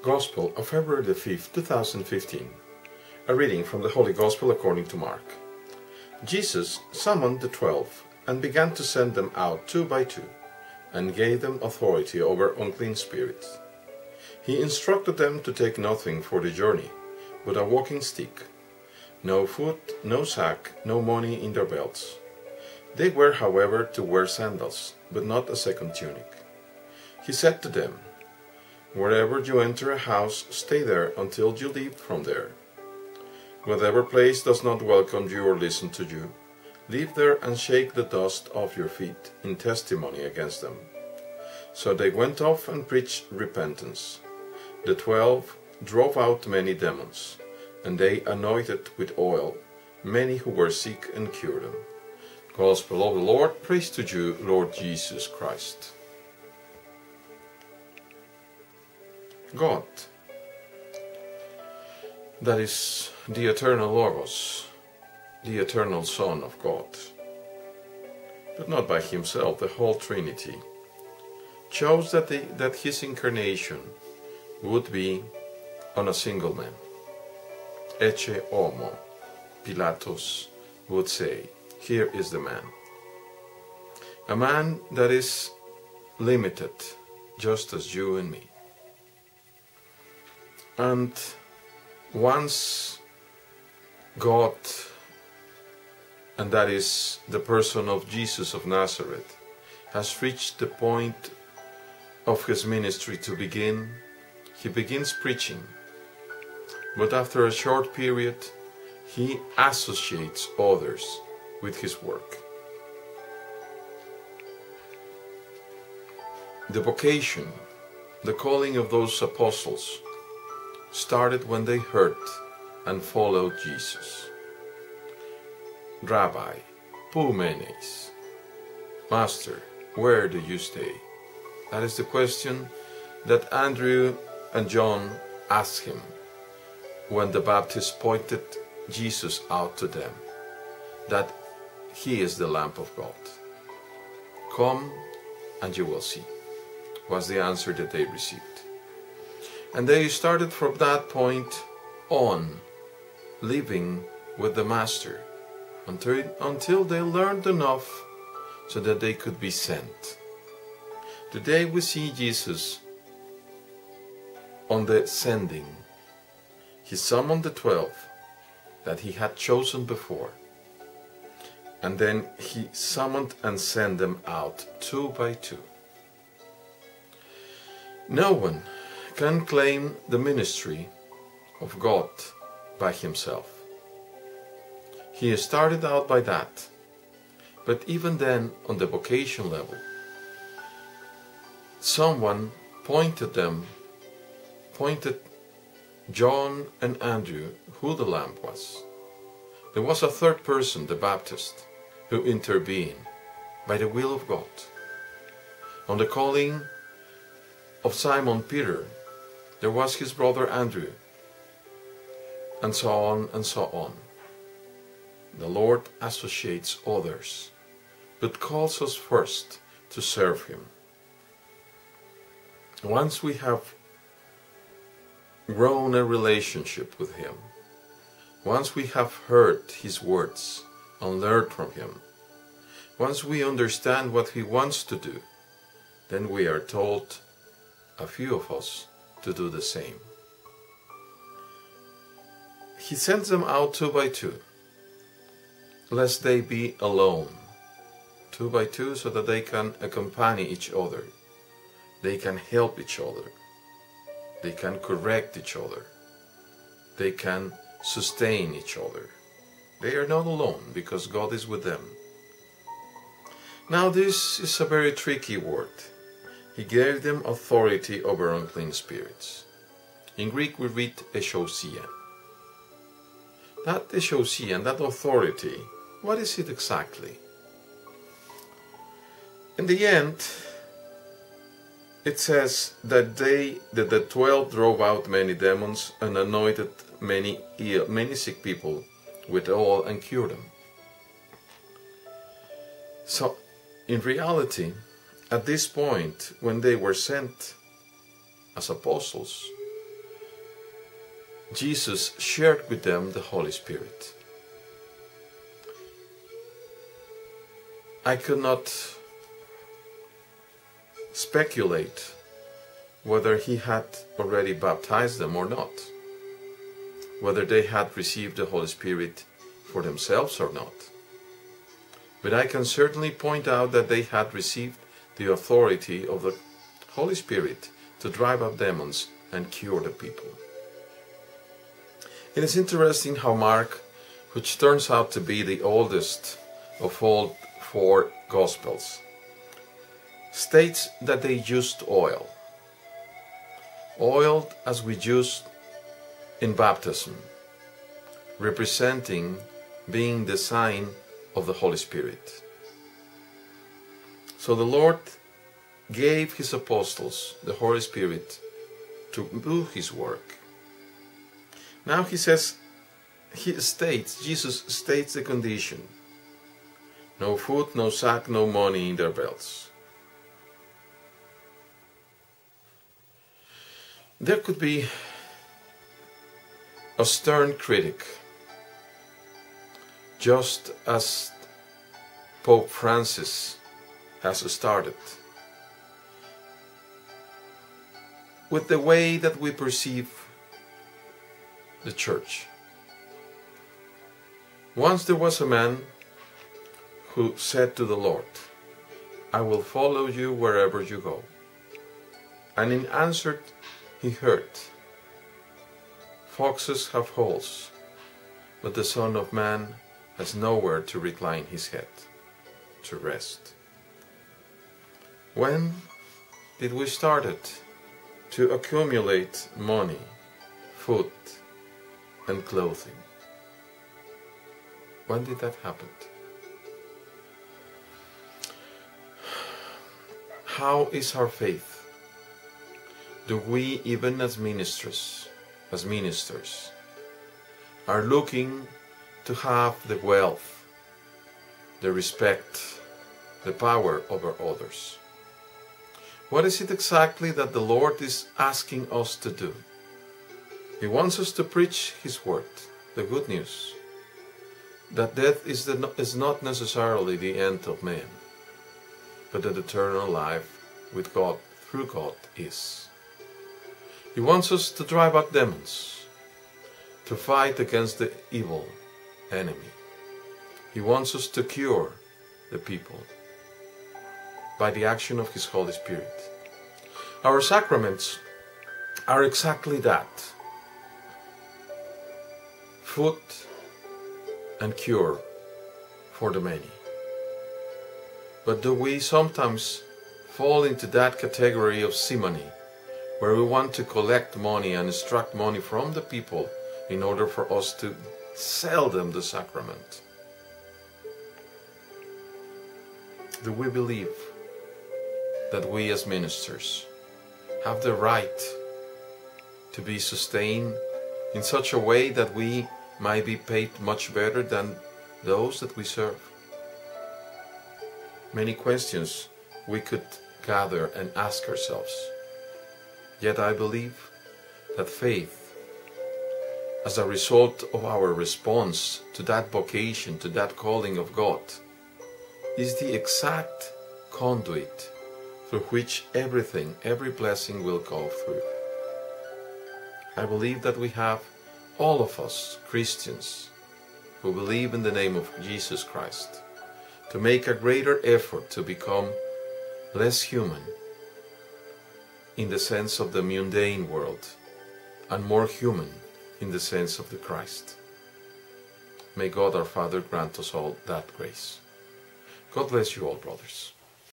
Gospel of February the 5th, 2015. A reading from the Holy Gospel according to Mark. Jesus summoned the 12 and began to send them out two by two, and gave them authority over unclean spirits. He instructed them to take nothing for the journey, but a walking stick, no food, no sack, no money in their belts. They were, however, to wear sandals, but not a second tunic. He said to them, "Wherever you enter a house, stay there until you leave from there. Whatever place does not welcome you or listen to you, leave there and shake the dust off your feet in testimony against them." So they went off and preached repentance. The 12 drove out many demons, and they anointed with oil many who were sick and cured them. Gospel of the Lord. Praise to you, Lord Jesus Christ. God, that is the eternal Logos, the eternal Son of God, but not by himself, the whole Trinity, chose that his incarnation would be on a single man. Ecce homo, Pilatus would say, here is the man. A man that is limited, just as you and me. And once God, and that is the person of Jesus of Nazareth, has reached the point of his ministry to begin, he begins preaching. But after a short period, he associates others with his work. The vocation, the calling of those apostles, started when they heard and followed Jesus. Rabbi, pou menes? Master, where do you stay? That is the question that Andrew and John asked him when the Baptist pointed Jesus out to them, that he is the Lamb of God. Come and you will see, was the answer that they received. And they started from that point on, living with the Master, until they learned enough so that they could be sent. Today we see Jesus on the sending. He summoned the 12 that he had chosen before, and then he summoned and sent them out two by two. No one can claim the ministry of God by himself. He started out by that, but even then, on the vocation level, someone pointed John and Andrew who the Lamb was. There was a third person, the Baptist, who intervened by the will of God. On the calling of Simon Peter, there was his brother Andrew, and so on and so on. The Lord associates others, but calls us first to serve him. Once we have grown a relationship with him, once we have heard his words and learned from him, once we understand what he wants to do, then we are told, a few of us, to do the same. He sends them out two by two, lest they be alone. Two by two, so that they can accompany each other. They can help each other. They can correct each other. They can sustain each other. They are not alone because God is with them. Now this is a very tricky word. He gave them authority over unclean spirits. In Greek we read exousia. That exousia and that authority, what is it exactly? In the end, it says that the 12 drove out many demons and anointed many sick people with oil and cured them. So, in reality, at this point, when they were sent as apostles, Jesus shared with them the Holy Spirit. I could not speculate whether he had already baptized them or not, whether they had received the Holy Spirit for themselves or not. But I can certainly point out that they had received the authority of the Holy Spirit to drive out demons and cure the people. It is interesting how Mark, which turns out to be the oldest of all 4 Gospels, states that they used oil. Oil as we use in baptism, representing being the sign of the Holy Spirit. So the Lord gave His apostles the Holy Spirit to do His work. Now Jesus states the condition. No food, no sack, no money in their belts. There could be a stern critic, just as Pope Francis has started, with the way that we perceive the Church. Once there was a man who said to the Lord, "I will follow you wherever you go." And in answer he heard, "Foxes have holes, but the Son of Man has nowhere to recline his head, to rest." When did we start to accumulate money, food, and clothing? When did that happen? How is our faith? Do we, even as ministers, are looking to have the wealth, the respect, the power over others? What is it exactly that the Lord is asking us to do? He wants us to preach His word, the good news, that death is not necessarily the end of man, but that eternal life with God, through God, is. He wants us to drive out demons, to fight against the evil enemy. He wants us to cure the people by the action of His Holy Spirit. Our sacraments are exactly that: food and cure for the many. But do we sometimes fall into that category of simony, where we want to collect money and extract money from the people in order for us to sell them the sacrament? Do we believe that we as ministers have the right to be sustained in such a way that we might be paid much better than those that we serve? Many questions we could gather and ask ourselves. Yet I believe that faith, as a result of our response to that vocation, to that calling of God, is the exact conduit through which everything, every blessing will go through. I believe that we have, all of us Christians who believe in the name of Jesus Christ, to make a greater effort to become less human in the sense of the mundane world and more human in the sense of the Christ. May God our Father grant us all that grace. God bless you all, brothers.